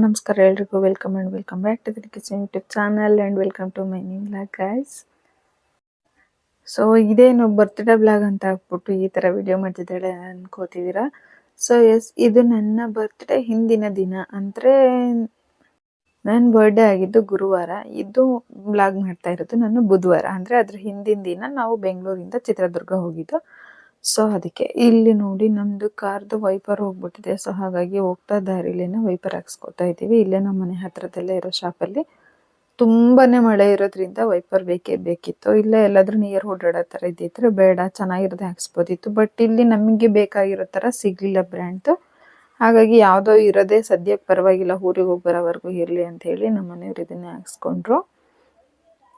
ನಮಸ್ಕಾರ ಎಲ್ರಿಗೂ welcome back to the kitchen YouTube channel and welcome to my new vlog guys. So ಇದೇನು birthday blog ಅಂತ ಹಾಕ್ಬಿಟ್ಟು ಈ ಥರ ವಿಡಿಯೋ ಮಾಡ್ತಿದ್ದಾಳೆ ಅನ್ಕೋತಿದ್ದೀರಾ. ಸೊ ಎಸ್, ಇದು ನನ್ನ ಬರ್ತ್ಡೇ ಹಿಂದಿನ ದಿನ, ಅಂದರೆ ನನ್ನ ಬರ್ಡೇ ಆಗಿದ್ದು ಗುರುವಾರ. ಇದು ಬ್ಲಾಗ್ ಮಾಡ್ತಾ ಇರೋದು ನಾನು ಬುಧವಾರ, ಅಂದರೆ ಅದ್ರ ಹಿಂದಿನ ದಿನ ನಾವು ಬೆಂಗಳೂರಿಂದ ಚಿತ್ರದುರ್ಗ ಹೋಗಿದ್ದು. ಸೊ ಅದಕ್ಕೆ ಇಲ್ಲಿ ನೋಡಿ ನಮ್ಮದು ಕಾರ್ದು ವೈಪರ್ ಹೋಗ್ಬಿಟ್ಟಿದೆ. ಸೊ ಹಾಗಾಗಿ ಹೋಗ್ತಾ ದಾರಿಲೇನೆ ವೈಪರ್ ಹಾಕ್ಸ್ಕೊತಾ ಇದ್ದೀವಿ. ಇಲ್ಲೇ ನಮ್ಮ ಮನೆ ಹತ್ರದಲ್ಲೇ ಇರೋ ಶಾಪಲ್ಲಿ ತುಂಬಾ ಮಳೆ ಇರೋದ್ರಿಂದ ವೈಪರ್ ಬೇಕೇ ಬೇಕಿತ್ತು. ಇಲ್ಲೇ ಎಲ್ಲಾದ್ರೂ ನೀರು ಓಡಾಡೋ ಥರ ಇದ್ದಿದ್ರೆ ಬೇಡ, ಚೆನ್ನಾಗಿರೋದೇ ಹಾಕ್ಸ್ಬೋದಿತ್ತು. ಬಟ್ ಇಲ್ಲಿ ನಮಗೆ ಬೇಕಾಗಿರೋ ಥರ ಸಿಗಲಿಲ್ಲ ಬ್ರ್ಯಾಂಡ್ದು. ಹಾಗಾಗಿ ಯಾವುದೋ ಇರೋದೇ ಸದ್ಯಕ್ಕೆ ಪರವಾಗಿಲ್ಲ, ಊರಿಗೆ ಹೋಗಿ ಬರೋವರೆಗೂ ಇರಲಿ ಅಂತ ಹೇಳಿ ನಮ್ಮ ಮನೆಯವ್ರು ಇದನ್ನೇ ಹಾಕ್ಸ್ಕೊಂಡ್ರು.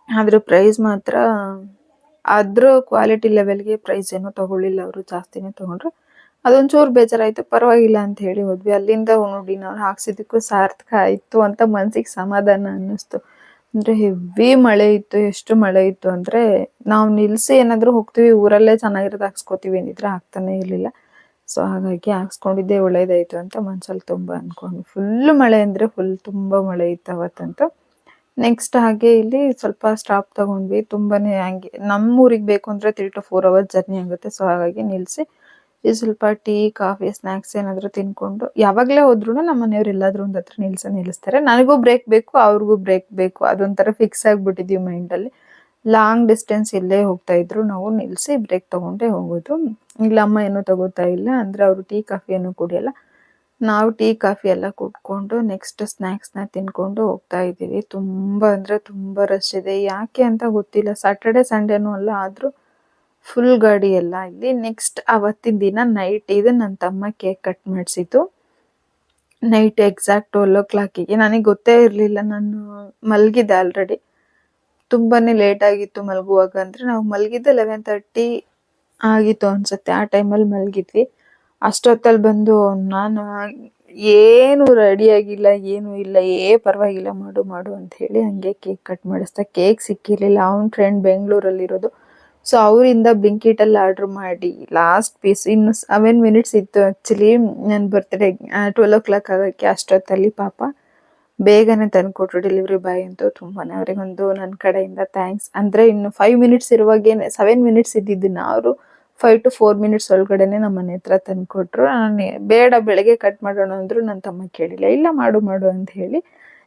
ಆದರೂ ಪ್ರೈಸ್ ಮಾತ್ರ ಅದ್ರ ಕ್ವಾಲಿಟಿ ಲೆವೆಲ್ಗೆ ಪ್ರೈಸ್ ಏನೋ ತಗೊಳ್ಳಿಲ್ಲ, ಅವರು ಜಾಸ್ತಿನೇ ತಗೊಂಡ್ರು. ಅದೊಂಚೂರು ಬೇಜಾರಾಯಿತು. ಪರವಾಗಿಲ್ಲ ಅಂತ ಹೇಳಿ ಹೋದ್ವಿ. ಅಲ್ಲಿಂದ ನೋಡಿ ನಾವು ಹಾಕ್ಸಿದ್ದಕ್ಕೂ ಸಾರ್ಥಕ ಆಯಿತು ಅಂತ ಮನಸ್ಸಿಗೆ ಸಮಾಧಾನ ಅನ್ನಿಸ್ತು. ಅಂದರೆ ಹೆವಿ ಮಳೆ ಇತ್ತು. ಎಷ್ಟು ಮಳೆ ಇತ್ತು ಅಂದರೆ ನಾವು ನಿಲ್ಲಿಸಿ ಏನಾದರೂ ಹೋಗ್ತೀವಿ, ಊರಲ್ಲೇ ಚೆನ್ನಾಗಿರೋದು ಹಾಕ್ಸ್ಕೊತೀವಿ ಅಂದಿದ್ರೆ ಆಗ್ತಾನೆ ಇರಲಿಲ್ಲ. ಸೊ ಹಾಗಾಗಿ ಹಾಕ್ಸ್ಕೊಂಡಿದ್ದೇ ಒಳ್ಳೇದಾಯಿತು ಅಂತ ಮನ್ಸಲ್ಲಿ ತುಂಬ ಅಂದ್ಕೊಂಡು. ಫುಲ್ ಮಳೆ ಅಂದರೆ ತುಂಬ ಮಳೆ ಇತ್ತು ಅವತ್ತಂತೂ. ನೆಕ್ಸ್ಟ್ ಹಾಗೆ ಇಲ್ಲಿ ಸ್ವಲ್ಪ ಸ್ಟಾಪ್ ತಗೊಂಡ್ವಿ. ತುಂಬಾನೇ ಹಂಗೆ ನಮ್ಮೂರಿಗೆ ಬೇಕು ಅಂದರೆ 3 to 4 hours ಜರ್ನಿ ಆಗುತ್ತೆ. ಸೊ ಹಾಗಾಗಿ ನಿಲ್ಲಿಸಿ ಇದು ಸ್ವಲ್ಪ ಟೀ, ಕಾಫಿ, ಸ್ನ್ಯಾಕ್ಸ್ ಏನಾದರೂ ತಿನ್ಕೊಂಡು, ಯಾವಾಗಲೇ ಹೋದ್ರೂ ನಮ್ಮ ಮನೆಯವ್ರು ಎಲ್ಲಾದರೂ ಒಂದು ಹತ್ರ ನಿಲ್ಲಿಸ್ತಾರೆ. ನನಗೂ ಬ್ರೇಕ್ ಬೇಕು, ಅವ್ರಿಗೂ ಬ್ರೇಕ್ ಬೇಕು. ಅದೊಂಥರ ಫಿಕ್ಸ್ ಆಗಿಬಿಟ್ಟಿದ್ದೀವಿ ಮೈಂಡಲ್ಲಿ. ಲಾಂಗ್ ಡಿಸ್ಟೆನ್ಸ್ ಎಲ್ಲೇ ಹೋಗ್ತಾ ಇದ್ರು ನಾವು ನಿಲ್ಲಿಸಿ ಬ್ರೇಕ್ ತೊಗೊಂಡೇ ಹೋಗೋದು. ಇಲ್ಲ ಅಮ್ಮ ಏನೂ ತಗೋತಾ ಇಲ್ಲ ಅಂದರೆ ಅವರು ಟೀ ಕಾಫಿ ಏನೂ ಕುಡಿಯಲ್ಲ. ನಾವು ಟೀ ಕಾಫಿ ಎಲ್ಲ ಕುಡ್ಕೊಂಡು ನೆಕ್ಸ್ಟ್ ಸ್ನ್ಯಾಕ್ಸ್ನ ತಿನ್ಕೊಂಡು ಹೋಗ್ತಾ ಇದ್ದೀವಿ. ತುಂಬ ಅಂದರೆ ತುಂಬ ರಶ್ ಇದೆ. ಯಾಕೆ ಅಂತ ಗೊತ್ತಿಲ್ಲ. ಸ್ಯಾಟರ್ಡೆ ಸಂಡೇನೂ ಅಲ್ಲ, ಆದರೂ ಫುಲ್ ಗಾಡಿ ಎಲ್ಲ ಇಲ್ಲಿ. ನೆಕ್ಸ್ಟ್ ಅವತ್ತಿನ ದಿನ ನೈಟ್ ಇದು ನನ್ನ ತಮ್ಮ ಕೇಕ್ ಕಟ್ ಮಾಡಿಸಿದ್ದು. Night exact 12 o'clock. ನನಗೆ ಗೊತ್ತೇ ಇರಲಿಲ್ಲ. ನಾನು ಮಲಗಿದ್ದೆ ಆಲ್ರೆಡಿ. ತುಂಬಾ ಲೇಟ್ ಆಗಿತ್ತು ಮಲಗುವಾಗ. ಅಂದರೆ ನಾವು ಮಲಗಿದ್ದೆ 11:30 ಆಗಿತ್ತು ಅನಿಸುತ್ತೆ. ಆ ಟೈಮಲ್ಲಿ ಮಲಗಿದ್ವಿ. ಅಷ್ಟೊತ್ತಲ್ಲಿ ಬಂದು ನಾನು ಏನು ರೆಡಿಯಾಗಿಲ್ಲ, ಏನೂ ಇಲ್ಲ, ಪರವಾಗಿಲ್ಲ ಮಾಡು ಅಂತ ಹೇಳಿ ಹಂಗೆ ಕೇಕ್ ಕಟ್ ಮಾಡಿಸ್ದೆ. ಕೇಕ್ ಸಿಕ್ಕಿರಲಿಲ್ಲ. ಅವನ ಫ್ರೆಂಡ್ ಬೆಂಗಳೂರಲ್ಲಿರೋದು. ಸೊ ಅವರಿಂದ ಬ್ಲಿಂಕಿಟಲ್ಲಿ ಆರ್ಡ್ರ್ ಮಾಡಿ ಲಾಸ್ಟ್ ಪೀಸ್. ಇನ್ನು 7 minutes ಇತ್ತು ಆ್ಯಕ್ಚುಲಿ ನನ್ನ ಬರ್ತ್ಡೇ 12 o'clock ಆಗೋಕ್ಕೆ. ಅಷ್ಟೊತ್ತಲ್ಲಿ ಪಾಪ ಬೇಗನೆ ತಂದುಕೊಟ್ರು ಡೆಲಿವರಿ ಬಾಯ್ ಅಂತೂ. ತುಂಬಾ ಅವರಿಗೊಂದು ನನ್ನ ಕಡೆಯಿಂದ ಥ್ಯಾಂಕ್ಸ್. ಅಂದರೆ ಇನ್ನು 5 minutes ಇರುವಾಗೇನೆ 7 minutes ಇದ್ದಿದ್ದನ್ನ ಅವರು 5 to 4 minutes ಒಳಗಡೆನೆ ನಮ್ಮ ಮನೆ ಹತ್ರ ತಂದುಕೊಟ್ರು. ನಾನು ಬೇಡ ಬೆಳಗ್ಗೆ ಕಟ್ ಮಾಡೋಣ ಅಂದರು. ನನ್ನ ತಮ್ಮ ಕೇಳಿಲ್ಲ. ಇಲ್ಲ ಮಾಡು ಅಂತ ಹೇಳಿ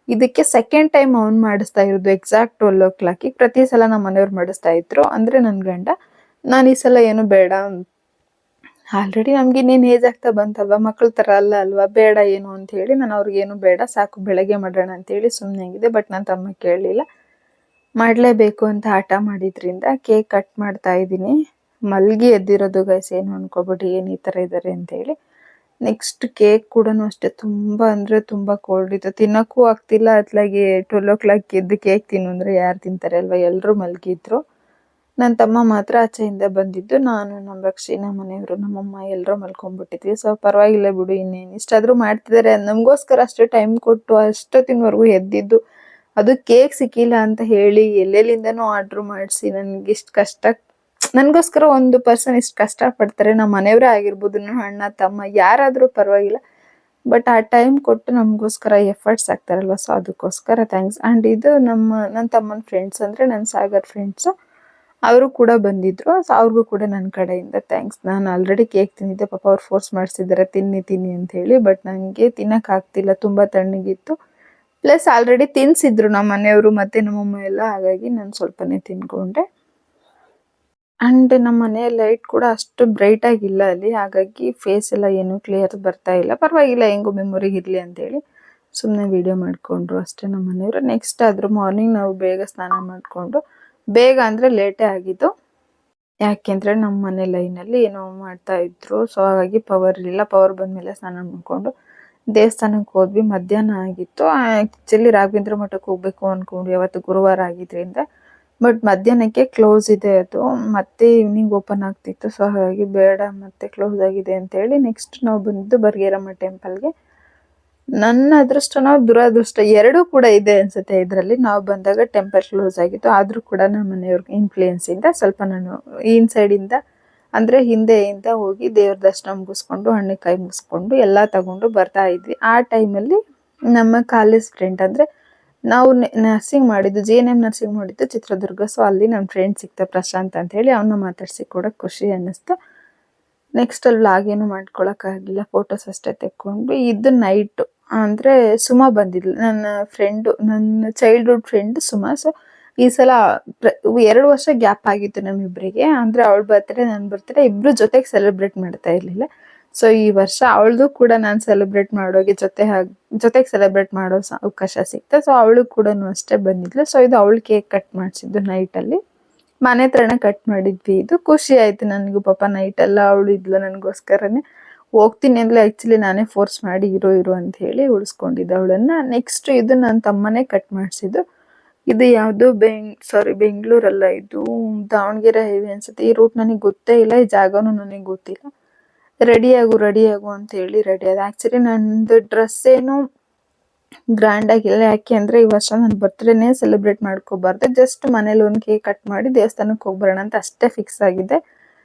ಇದಕ್ಕೆ ಸೆಕೆಂಡ್ ಟೈಮ್ ಅವ್ನು ಮಾಡಿಸ್ತಾ ಇರೋದು ಎಕ್ಸಾಕ್ಟ್ 12 o'clock. ಪ್ರತಿ ಸಲ ನಮ್ಮ ಮನೆಯವ್ರು ಮಾಡಿಸ್ತಾ ಇದ್ರು, ಅಂದರೆ ನನ್ನ ಗಂಡ. ನಾನು ಈ ಸಲ ಏನು ಬೇಡ, ಆಲ್ರೆಡಿ ನಮ್ಗೆ ಇನ್ನೇನು ಏಜ್ ಆಗ್ತಾ ಬಂತಲ್ವ, ಮಕ್ಕಳ ಥರ ಅಲ್ವಾ, ಬೇಡ ಏನು ಅಂತ ಹೇಳಿ ನಾನು ಅವ್ರಿಗೇನು ಬೇಡ, ಸಾಕು ಬೆಳಗ್ಗೆ ಮಾಡೋಣ ಅಂತೇಳಿ ಸುಮ್ಮನೆ ಆಗಿದೆ. ಬಟ್ ನನ್ನ ತಮ್ಮ ಕೇಳಲಿಲ್ಲ, ಮಾಡಲೇಬೇಕು ಅಂತ ಹಠ ಮಾಡಿದ್ರಿಂದ ಕೇಕ್ ಕಟ್ ಮಾಡ್ತಾ ಇದ್ದೀನಿ. ಮಲ್ಗಿ ಎದ್ದಿರೋದು ಗೈಸ್, ಏನು ಅನ್ಕೋಬಿಟ್ಟು ಏನು ಈ ಥರ ಇದ್ದಾರೆ ಅಂತೇಳಿ. ನೆಕ್ಸ್ಟ್ ಕೇಕ್ ಕೂಡ ಅಷ್ಟೇ ತುಂಬ ಅಂದರೆ ತುಂಬ ಕೋಲ್ಡ್ ಇತ್ತು, ತಿನ್ನೋಕ್ಕೂ ಆಗ್ತಿಲ್ಲ. ಅತ್ಲಾಗಿ 12 o'clock ಎದ್ದು ಕೇಕ್ ತಿನ್ನು ಅಂದರೆ ಯಾರು ತಿಂತಾರೆ ಅಲ್ವಾ, ಎಲ್ಲರೂ ಮಲಗಿದ್ರು. ನನ್ನ ತಮ್ಮ ಮಾತ್ರ ಆಚೆಯಿಂದ ಬಂದಿದ್ದು. ನಾನು, ನಮ್ಮ ರಕ್ಷಿ, ನಮ್ಮ ಮನೆಯವರು, ನಮ್ಮಮ್ಮ ಎಲ್ಲರೂ ಮಲ್ಕೊಂಡ್ಬಿಟ್ಟಿದ್ವಿ. ಸೊ ಪರವಾಗಿಲ್ಲ ಬಿಡು, ಇನ್ನೇನು ಇಷ್ಟಾದರೂ ಮಾಡ್ತಿದ್ದಾರೆ ನಮಗೋಸ್ಕರ ಅಷ್ಟು ಟೈಮ್ ಕೊಟ್ಟು ಅಷ್ಟೊತ್ತಿನವರೆಗೂ ಎದ್ದಿದ್ದು. ಅದು ಕೇಕ್ ಸಿಕ್ಕಿಲ್ಲ ಅಂತ ಹೇಳಿ ಎಲ್ಲೆಲ್ಲಿಂದನೂ ಆರ್ಡ್ರ್ ಮಾಡಿಸಿ ನನಗಿಷ್ಟು ಕಷ್ಟ, ನನಗೋಸ್ಕರ ಒಂದು ಪರ್ಸನ್ ಇಷ್ಟು ಕಷ್ಟಪಡ್ತಾರೆ. ನಮ್ಮ ಮನೆಯವರೇ ಆಗಿರ್ಬೋದು, ನನ್ನ ಅಣ್ಣ ತಮ್ಮ ಯಾರಾದರೂ ಪರವಾಗಿಲ್ಲ, ಬಟ್ ಆ ಟೈಮ್ ಕೊಟ್ಟು ನಮಗೋಸ್ಕರ ಎಫರ್ಟ್ಸ್ ಆಗ್ತಾರಲ್ವ. ಸೊ ಅದಕ್ಕೋಸ್ಕರ ಥ್ಯಾಂಕ್ಸ್. ಆ್ಯಂಡ್ ಇದು ನನ್ನ ತಮ್ಮನ ಫ್ರೆಂಡ್ಸ್, ಅಂದರೆ ನನ್ನ ಸಾಗರ್ ಫ್ರೆಂಡ್ಸು, ಅವರು ಕೂಡ ಬಂದಿದ್ರು. ಸೊ ಅವ್ರಿಗೂ ಕೂಡ ನನ್ನ ಕಡೆಯಿಂದ ಥ್ಯಾಂಕ್ಸ್. ನಾನು ಆಲ್ರೆಡಿ ಕೇಕ್ ತಿಂದಿದ್ದೆ, ಪಾಪ ಅವ್ರು ಫೋರ್ಸ್ ಮಾಡಿಸಿದ್ದಾರೆ ತಿನ್ನಿ ಅಂತ ಹೇಳಿ. ಬಟ್ ನನಗೆ ತಿನ್ನೋಕ್ಕಾಗ್ತಿಲ್ಲ, ತುಂಬ ತಣ್ಣಗಿತ್ತು. ಪ್ಲಸ್ ಆಲ್ರೆಡಿ ತಿನ್ನಿಸಿದ್ರು ನಮ್ಮ ಮನೆಯವರು ಮತ್ತು ನಮ್ಮಮ್ಮ ಎಲ್ಲ. ಹಾಗಾಗಿ ನಾನು ಸ್ವಲ್ಪನೇ ತಿನ್ಕೊಂಡೆ. ಆ್ಯಂಡ್ ನಮ್ಮ ಮನೆಯ ಲೈಟ್ ಕೂಡ ಅಷ್ಟು ಬ್ರೈಟಾಗಿಲ್ಲ ಅಲ್ಲಿ, ಹಾಗಾಗಿ ಫೇಸ್ ಎಲ್ಲ ಏನೂ ಕ್ಲಿಯರ್ ಬರ್ತಾ ಇಲ್ಲ. ಪರವಾಗಿಲ್ಲ, ಹೆಂಗೋ ಮೆಮೊರಿಗೆ ಇರಲಿ ಅಂತೇಳಿ ಸುಮ್ಮನೆ ವೀಡಿಯೋ ಮಾಡಿಕೊಂಡ್ರು ಅಷ್ಟೇ ನಮ್ಮ ಮನೆಯವರು. ನೆಕ್ಸ್ಟ್ ಆದರೂ ಮಾರ್ನಿಂಗ್ ನಾವು ಬೇಗ ಸ್ನಾನ ಮಾಡಿಕೊಂಡು, ಬೇಗ ಅಂದರೆ ಲೇಟೇ ಆಗಿದ್ದು, ಯಾಕೆಂದರೆ ನಮ್ಮ ಮನೆ ಲೈನಲ್ಲಿ ಏನೋ ಮಾಡ್ತಾಯಿದ್ರು. ಸೊ ಹಾಗಾಗಿ ಪವರ್ ಇರಲಿಲ್ಲ. ಪವರ್ ಬಂದಮೇಲೆ ಸ್ನಾನ ಮಾಡಿಕೊಂಡು ದೇವಸ್ಥಾನಕ್ಕೆ ಹೋದ್ವಿ. ಮಧ್ಯಾಹ್ನ ಆಗಿತ್ತು. ಆ್ಯಕ್ಚುಲಿ ರಾಘವೇಂದ್ರ ಮಠಕ್ಕೆ ಹೋಗಬೇಕು ಅಂದ್ಕೊಂಡ್ವಿ ಅವತ್ತು ಗುರುವಾರ ಆಗಿದ್ದರಿಂದ. ಬಟ್ ಮಧ್ಯಾಹ್ನಕ್ಕೆ ಕ್ಲೋಸ್ ಇದೆ ಅದು, ಮತ್ತೆ ಈವ್ನಿಂಗ್ ಓಪನ್ ಆಗ್ತಿತ್ತು. ಸೊ ಹಾಗಾಗಿ ಬೇಡ, ಮತ್ತೆ ಕ್ಲೋಸ್ ಆಗಿದೆ ಅಂತೇಳಿ ನೆಕ್ಸ್ಟ್ ನಾವು ಬಂದಿದ್ದು ಬರ್ಗೇರಮ್ಮ ಟೆಂಪಲ್ಗೆ. ನನ್ನ ಅದೃಷ್ಟನೋ ದುರದೃಷ್ಟ ಎರಡೂ ಕೂಡ ಇದೆ ಅನಿಸುತ್ತೆ ಇದರಲ್ಲಿ. ನಾವು ಬಂದಾಗ ಟೆಂಪಲ್ ಕ್ಲೋಸ್ ಆಗಿತ್ತು. ಆದರೂ ಕೂಡ ನಮ್ಮ ಮನೆಯವ್ರ ಇನ್ಫ್ಲೂಯೆನ್ಸಿಂದ ಸ್ವಲ್ಪ ನಾನು ಇನ್ಸೈಡಿಂದ, ಅಂದರೆ ಹಿಂದೆಯಿಂದ ಹೋಗಿ ದೇವ್ರ ದರ್ಶನ ಮುಗಿಸ್ಕೊಂಡು ಹಣ್ಣು ಕಾಯಿ ಮುಗಿಸ್ಕೊಂಡು ಎಲ್ಲ ತಗೊಂಡು ಬರ್ತಾ ಇದ್ವಿ. ಆ ಟೈಮಲ್ಲಿ ನಮ್ಮ ಕಾಲೇಜ್ ಫ್ರೆಂಡ್. ಅಂದರೆ ನಾವು ನರ್ಸಿಂಗ್ ಮಾಡಿದ್ದು JNM ನರ್ಸಿಂಗ್ ಮಾಡಿದ್ದು ಚಿತ್ರದುರ್ಗ. ಸೊ ಅಲ್ಲಿ ನನ್ನ ಫ್ರೆಂಡ್ ಸಿಕ್ತ ಪ್ರಶಾಂತ್ ಅಂತ ಹೇಳಿ, ಅವನ್ನ ಮಾತಾಡ್ಸಿ ಕೂಡ ಖುಷಿ ಅನ್ನಿಸ್ತು. ನೆಕ್ಸ್ಟ್ ಅಲ್ಲಿ ವ್ಲಾಗ್ ಏನು ಮಾಡ್ಕೊಳಕ್ಕಾಗಲಿಲ್ಲ, ಫೋಟೋಸ್ ಅಷ್ಟೇ ತೆಕ್ಕೊಂಡ್ವಿ. ಇದು ನೈಟು, ಅಂದರೆ ಸುಮಾ ಬಂದಿದ್ಲು, ನನ್ನ ಫ್ರೆಂಡು, ನನ್ನ ಚೈಲ್ಡ್ಹುಡ್ ಫ್ರೆಂಡ್ ಸುಮಾ. ಸೊ ಈ ಸಲ 2 ವರ್ಷ ಗ್ಯಾಪ್ ಆಗಿತ್ತು ನಮ್ಮಿಬ್ಬರಿಗೆ. ಅಂದರೆ ಅವಳ ಬರ್ತ್ಡೇ ನನ್ನ ಬರ್ತ್ಡೇ ಇಬ್ಬರು ಜೊತೆಗೆ ಸೆಲೆಬ್ರೇಟ್ ಮಾಡ್ತಾ ಇರಲಿಲ್ಲ. ಸೊ ಈ ವರ್ಷ ಅವಳದು ಕೂಡ ನಾನು ಸೆಲೆಬ್ರೇಟ್ ಮಾಡೋಗೆ ಜೊತೆಗೆ ಸೆಲೆಬ್ರೇಟ್ ಮಾಡೋ ಅವಕಾಶ ಸಿಕ್ತು. ಸೊ ಅವಳು ಕೂಡ ಅಷ್ಟೇ ಬಂದಿದ್ಲು. ಸೊ ಇದು ಅವಳು ಕೇಕ್ ಕಟ್ ಮಾಡಿಸಿದ್ದು ನೈಟಲ್ಲಿ, ಮನೆ ಹತ್ರನೇ ಕಟ್ ಮಾಡಿದ್ವಿ. ಇದು ಖುಷಿ ಆಯ್ತು ನನಗೂ, ಪಾಪ ನೈಟ್ ಎಲ್ಲ ಅವಳು ಇದ್ಲು ನನಗೋಸ್ಕರನೇ. ಹೋಗ್ತೀನಿ ಅಂದ್ರೆ ಆ್ಯಕ್ಚುಲಿ ನಾನೇ ಫೋರ್ಸ್ ಮಾಡಿ ಇರು ಅಂತ ಹೇಳಿ ಉಳಿಸ್ಕೊಂಡಿದ್ದೆ ಅವಳನ್ನ. ನೆಕ್ಸ್ಟ್ ಇದು ನನ್ನ ತಮ್ಮನೇ ಕಟ್ ಮಾಡಿಸಿದ್ದು. ಇದು ಯಾವುದು ಬೆಂಗಳೂರಲ್ಲ, ಇದು ದಾವಣಗೆರೆ ಹೈವೇ ಅನ್ಸುತ್ತೆ. ಈ ರೂಟ್ ನನಗೆ ಗೊತ್ತೇ ಇಲ್ಲ, ಈ ಜಾಗನೂ ನನಗೆ ಗೊತ್ತಿಲ್ಲ. ರೆಡಿ ಆಗು ಅಂತ ಹೇಳಿ ರೆಡಿ ಆದ. ಆ್ಯಕ್ಚುಲಿ ನಂದು ಡ್ರೆಸ್ ಏನು ಗ್ರ್ಯಾಂಡ್ ಆಗಿಲ್ಲ, ಯಾಕೆ ಅಂದರೆ ಈ ವರ್ಷ ನನ್ನ ಬರ್ತ್ಡೇನೇ ಸೆಲೆಬ್ರೇಟ್ ಮಾಡ್ಕೋಬಾರ್ದು, ಜಸ್ಟ್ ಮನೇಲಿ ಒಂದು ಕೇಕ್ ಕಟ್ ಮಾಡಿ ದೇವಸ್ಥಾನಕ್ಕೆ ಹೋಗ್ಬರೋಣ ಅಂತ ಅಷ್ಟೇ ಫಿಕ್ಸ್ ಆಗಿದೆ.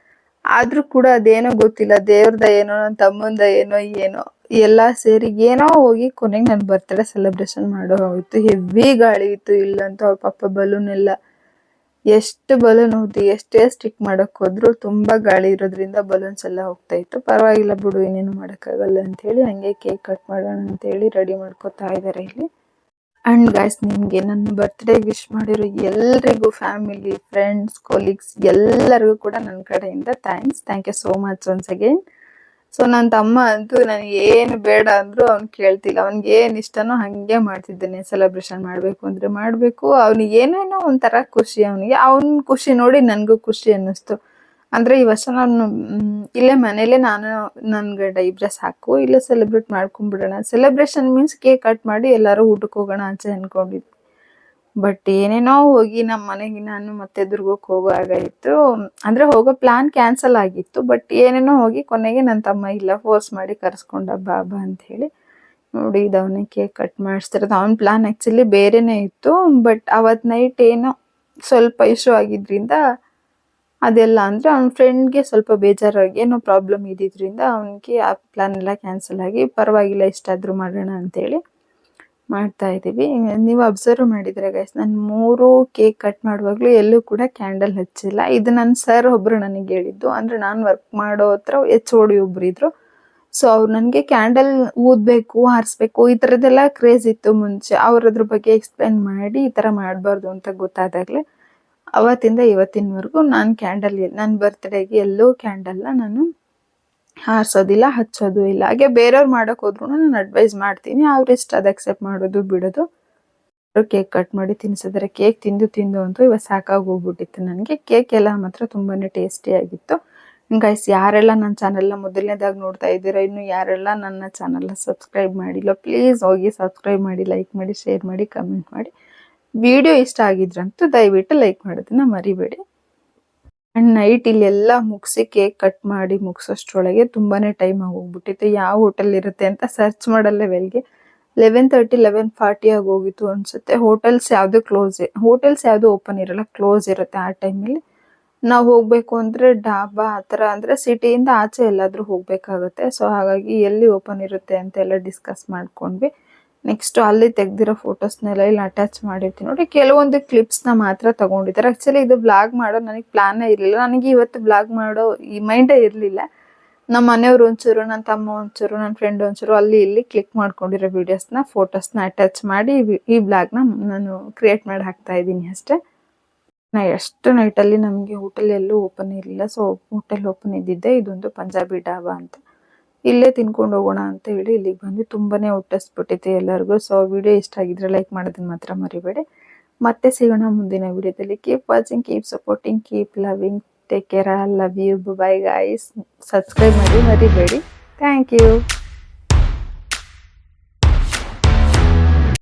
ಆದ್ರೂ ಕೂಡ ಅದೇನೋ ಗೊತ್ತಿಲ್ಲ, ದೇವ್ರದ ಏನೋ ನನ್ನ ತಮ್ಮಂದ ಏನೋ ಎಲ್ಲ ಸೇರಿ ಏನೋ ಹೋಗಿ ಕೊನೆಗೆ ನನ್ನ ಬರ್ತ್ಡೇ ಸೆಲೆಬ್ರೇಷನ್ ಮಾಡೋ ಹೋಯ್ತು. ಹೆವಿ ಗಾಳಿ ಇತ್ತು ಇಲ್ಲಂತೂ. ಅವ್ರ ಪಾಪ ಬಲೂನ್ ಎಲ್ಲ ಎಷ್ಟು ಬಲೂನ್ ಹೋಯ್ತು, ಎಷ್ಟೇ ಸ್ಟಿಕ್ ಮಾಡಕ್ ಹೋದ್ರು ತುಂಬಾ ಗಾಳಿ ಇರೋದ್ರಿಂದ ಬಲೂನ್ಸ್ ಎಲ್ಲ ಹೋಗ್ತಾ ಇತ್ತು. ಪರವಾಗಿಲ್ಲ ಬಿಡು, ಇನ್ನೇನು ಮಾಡೋಕ್ಕಾಗಲ್ಲ ಅಂತ ಹೇಳಿ ಹಂಗೆ ಕೇಕ್ ಕಟ್ ಮಾಡೋಣ ಅಂತ ಹೇಳಿ ರೆಡಿ ಮಾಡ್ಕೋತಾ ಇದ್ದಾರೆ ಇಲ್ಲಿ. ಅಂಡ್ ಗಾಯ್ಸ್, ನಿಮಗೆ ನನ್ನ ಬರ್ತ್ಡೇ ವಿಶ್ ಮಾಡಿರೋ ಎಲ್ರಿಗೂ, ಫ್ಯಾಮಿಲಿ, ಫ್ರೆಂಡ್ಸ್, ಕೊಲೀಗ್ಸ್ ಎಲ್ಲರಿಗೂ ಕೂಡ ನನ್ನ ಕಡೆಯಿಂದ thank you so much once again. So ನನ್ನ ತಮ್ಮ ಅಂತೂ ನನಗೆ ಏನು ಬೇಡ ಅಂದರೂ ಅವ್ನು ಕೇಳ್ತಿಲ್ಲ, ಅವ್ನಿಗೆ ಏನು ಇಷ್ಟನೋ ಹಾಗೆ ಮಾಡ್ತಿದ್ದೇನೆ. ಸೆಲೆಬ್ರೇಷನ್ ಮಾಡಬೇಕು ಅಂದರೆ ಮಾಡಬೇಕು, ಅವ್ನಿಗೆ ಏನೇನೋ ಒಂಥರ ಖುಷಿ. ಅವ್ನ ಖುಷಿ ನೋಡಿ ನನಗೂ ಖುಷಿ ಅನ್ನಿಸ್ತು. ಅಂದರೆ ಈ ವರ್ಷ ನಾನು ಇಲ್ಲೇ ಮನೇಲೆ ನನ್ಗೆ ಡೈಬ್ರೆಸ್ ಹಾಕು, ಇಲ್ಲೇ ಸೆಲೆಬ್ರೇಟ್ ಮಾಡ್ಕೊಂಡ್ಬಿಡೋಣ. ಸೆಲೆಬ್ರೇಷನ್ ಮೀನ್ಸ್ ಕೇಕ್ ಕಟ್ ಮಾಡಿ ಎಲ್ಲರೂ ಊಟಕ್ಕೆ ಹೋಗೋಣ ಆಚೆ ಅಂದ್ಕೊಂಡಿದ್ವಿ. ಬಟ್ ಏನೇನೋ ಹೋಗಿ ನಮ್ಮ ಮನೆಗೆ ನಾನು ಮತ್ತೆ ದುರ್ಗಕ್ಕೆ ಹೋಗೋ ಆಗಾಯಿತು. ಅಂದರೆ ಹೋಗೋ ಪ್ಲ್ಯಾನ್ ಕ್ಯಾನ್ಸಲ್ ಆಗಿತ್ತು. ಬಟ್ ಏನೇನೋ ಹೋಗಿ ಕೊನೆಗೆ ನನ್ನ ತಮ್ಮ ಇಲ್ಲ, ಫೋರ್ಸ್ ಮಾಡಿ ಕರೆಸ್ಕೊಂಡ ಬಾ ಅಂತ ಹೇಳಿ. ನೋಡಿ ಇದವನೇ ಕೇಕ್ ಕಟ್ ಮಾಡಿಸ್ತಿರೋದು. ಅವ್ನ ಪ್ಲ್ಯಾನ್ ಆ್ಯಕ್ಚುಲಿ ಬೇರೆನೇ ಇತ್ತು. ಬಟ್ ಅವತ್ತು ನೈಟ್ ಏನೋ ಸ್ವಲ್ಪ ಇಶ್ಯೂ ಆಗಿದ್ರಿಂದ ಅದೆಲ್ಲ, ಅಂದರೆ ಅವ್ನ ಫ್ರೆಂಡ್ಗೆ ಸ್ವಲ್ಪ ಬೇಜಾರಾಗಿ ಏನೋ ಪ್ರಾಬ್ಲಮ್ ಇದ್ದಿದ್ದರಿಂದ ಅವನಿಗೆ ಆ ಪ್ಲ್ಯಾನ್ ಎಲ್ಲ ಕ್ಯಾನ್ಸಲ್ ಆಗಿ, ಪರವಾಗಿಲ್ಲ ಇಷ್ಟಾದರೂ ಮಾಡೋಣ ಅಂತೇಳಿ ಮಾಡ್ತಾ ಇದ್ದೀವಿ. ನೀವು ಅಬ್ಸರ್ವ್ ಮಾಡಿದರೆ ಗೈಸ್, ನಾನು 3 ಕೇಕ್ ಕಟ್ ಮಾಡುವಾಗಲೂ ಎಲ್ಲೂ ಕೂಡ ಕ್ಯಾಂಡಲ್ ಹಚ್ಚಿಲ್ಲ. ಇದು ನನ್ನ ಸರ್ ಒಬ್ಬರು ನನಗೆ ಹೇಳಿದ್ದು. ಅಂದರೆ ನಾನು ವರ್ಕ್ ಮಾಡೋ ಹತ್ರ HOD ಒಬ್ರು ಇದ್ರು. ಸೊ ಅವ್ರು ನನಗೆ ಕ್ಯಾಂಡಲ್ ಊದಬೇಕು, ಹಾರಿಸ್ಬೇಕು, ಈ ಥರದ್ದೆಲ್ಲ ಕ್ರೇಜ್ ಇತ್ತು ಮುಂಚೆ. ಅವ್ರು ಅದ್ರ ಬಗ್ಗೆ ಎಕ್ಸ್ಪ್ಲೇನ್ ಮಾಡಿ ಈ ಥರ ಮಾಡಬಾರ್ದು ಅಂತ ಗೊತ್ತಾದಾಗಲೇ ಅವತ್ತಿಂದ ಇವತ್ತಿನವರೆಗೂ ನಾನು ನನ್ನ ಬರ್ತ್ಡೇಗೆ ಎಲ್ಲೂ ಕ್ಯಾಂಡಲ್ನ ನಾನು ಹಾರಿಸೋದಿಲ್ಲ, ಹಚ್ಚೋದು ಇಲ್ಲ. ಹಾಗೆ ಬೇರೆಯವ್ರು ಮಾಡೋಕೆ ಹೋದ್ರು ನಾನು ಅಡ್ವೈಸ್ ಮಾಡ್ತೀನಿ, ಅವ್ರಿಷ್ಟ ಅದು ಅಕ್ಸೆಪ್ಟ್ ಮಾಡೋದು ಬಿಡೋದು. ಕೇಕ್ ಕಟ್ ಮಾಡಿ ತಿನ್ಸಿದ್ರೆ ಕೇಕ್ ತಿಂದು ಅಂತೂ ಇವತ್ತು ಸಾಕಾಗಿ ಹೋಗ್ಬಿಟ್ಟಿತ್ತು ನನಗೆ. ಕೇಕ್ ಎಲ್ಲ ಮಾತ್ರ ತುಂಬಾ ಟೇಸ್ಟಿಯಾಗಿತ್ತು. ಗೈಸ್, ಯಾರೆಲ್ಲ ನನ್ನ ಚಾನಲ್ನ ಮೊದಲನೇದಾಗಿ ನೋಡ್ತಾ ಇದ್ದೀರಾ, ಇನ್ನು ಯಾರೆಲ್ಲ ನನ್ನ ಚಾನಲ್ನ ಸಬ್ಸ್ಕ್ರೈಬ್ ಮಾಡಿಲ್ಲ, ಪ್ಲೀಸ್ ಹೋಗಿ ಸಬ್ಸ್ಕ್ರೈಬ್ ಮಾಡಿ, ಲೈಕ್ ಮಾಡಿ, ಶೇರ್ ಮಾಡಿ, ಕಮೆಂಟ್ ಮಾಡಿ. ವಿಡಿಯೋ ಇಷ್ಟ ಆಗಿದ್ರಂತೂ ದಯವಿಟ್ಟು ಲೈಕ್ ಮಾಡೋದನ್ನ ಮರಿಬೇಡಿ. ಆ್ಯಂಡ್ ನೈಟ್ ಇಲ್ಲೆಲ್ಲ ಮುಗಿಸಿ ಕೇಕ್ ಕಟ್ ಮಾಡಿ ಮುಗಿಸೋಷ್ಟ್ರೊಳಗೆ ತುಂಬಾ ಟೈಮ್ ಆಗೋಗ್ಬಿಟ್ಟಿತ್ತು. ಯಾವ ಹೋಟೆಲ್ ಇರುತ್ತೆ ಅಂತ ಸರ್ಚ್ ಮಾಡೋ ಲೆವೆಲ್ಗೆ 11:30 11:40 ಆಗೋಗಿತ್ತು ಅನಿಸುತ್ತೆ. ಹೋಟೆಲ್ಸ್ ಯಾವುದು ಓಪನ್ ಇರಲ್ಲ, ಕ್ಲೋಸ್ ಇರುತ್ತೆ ಆ ಟೈಮಲ್ಲಿ. ನಾವು ಹೋಗಬೇಕು ಅಂದರೆ ಡಾಬಾ ಆ ಥರ, ಅಂದರೆ ಸಿಟಿಯಿಂದ ಆಚೆ ಎಲ್ಲಾದರೂ ಹೋಗಬೇಕಾಗುತ್ತೆ. ಸೊ ಹಾಗಾಗಿ ಎಲ್ಲಿ ಓಪನ್ ಇರುತ್ತೆ ಅಂತ ಎಲ್ಲ ಡಿಸ್ಕಸ್ ಮಾಡ್ಕೊಂಡ್ವಿ. ನೆಕ್ಸ್ಟ್ ಅಲ್ಲಿ ತೆಗ್ದಿರೋ ಫೋಟೋಸ್ನೆಲ್ಲ ಇಲ್ಲಿ ಅಟ್ಯಾಚ್ ಮಾಡಿರ್ತೀನಿ ನೋಡಿ. ಕೆಲವೊಂದು ಕ್ಲಿಪ್ಸ್ನ ಮಾತ್ರ ತೊಗೊಂಡಿದ್ದಾರೆ. ಆ್ಯಕ್ಚುಲಿ ಇದು ಬ್ಲಾಗ್ ಮಾಡೋದು ನನಗೆ ಪ್ಲ್ಯಾನೇ ಇರಲಿಲ್ಲ. ನನಗೆ ಇವತ್ತು ಬ್ಲಾಗ್ ಮಾಡೋ ಈ ಮೈಂಡೇ ಇರಲಿಲ್ಲ. ನಮ್ಮ ಮನೆಯವ್ರು ಒಂಚೂರು, ನನ್ನ ತಮ್ಮ ಒಂಚೂರು, ನನ್ನ ಫ್ರೆಂಡ್ ಒಂಚೂರು ಅಲ್ಲಿ ಇಲ್ಲಿ ಕ್ಲಿಕ್ ಮಾಡ್ಕೊಂಡಿರೋ ಫೋಟೋಸ್ನ ಅಟ್ಯಾಚ್ ಮಾಡಿ ಈ ಬ್ಲಾಗ್ನ ನಾನು ಕ್ರಿಯೇಟ್ ಮಾಡಿ ಹಾಕ್ತಾ ಇದ್ದೀನಿ ಅಷ್ಟೇ. ಎಷ್ಟು ನೈಟಲ್ಲಿ ನಮಗೆ ಹೋಟೆಲ್ ಎಲ್ಲೂ ಓಪನ್ ಇರಲಿಲ್ಲ. ಸೊ ಹೋಟೆಲ್ ಓಪನ್ ಇದ್ದಿದ್ದೆ ಇದೊಂದು ಪಂಜಾಬಿ ಡಾಬಾ ಅಂತ. ಇಲ್ಲೇ ತಿನ್ಕೊಂಡು ಹೋಗೋಣ ಅಂತ ಹೇಳಿ ಇಲ್ಲಿಗೆ ಬಂದು ತುಂಬಾ ಹೊಟ್ಟೆಸ್ಬಿಟ್ಟಿತ್ತು ಎಲ್ಲರಿಗೂ. ಸೊ ವಿಡಿಯೋ ಇಷ್ಟ ಆಗಿದ್ರೆ ಲೈಕ್ ಮಾಡೋದನ್ನ ಮಾತ್ರ ಮರಿಬೇಡಿ. ಮತ್ತೆ ಸಿಗೋಣ ಮುಂದಿನ ವಿಡಿಯೋದಲ್ಲಿ. Keep watching, keep supporting, keep loving, take care, I love you, bye guys. Subscribe ಮಾಡಿ ಮರಿಬೇಡಿ. Thank you.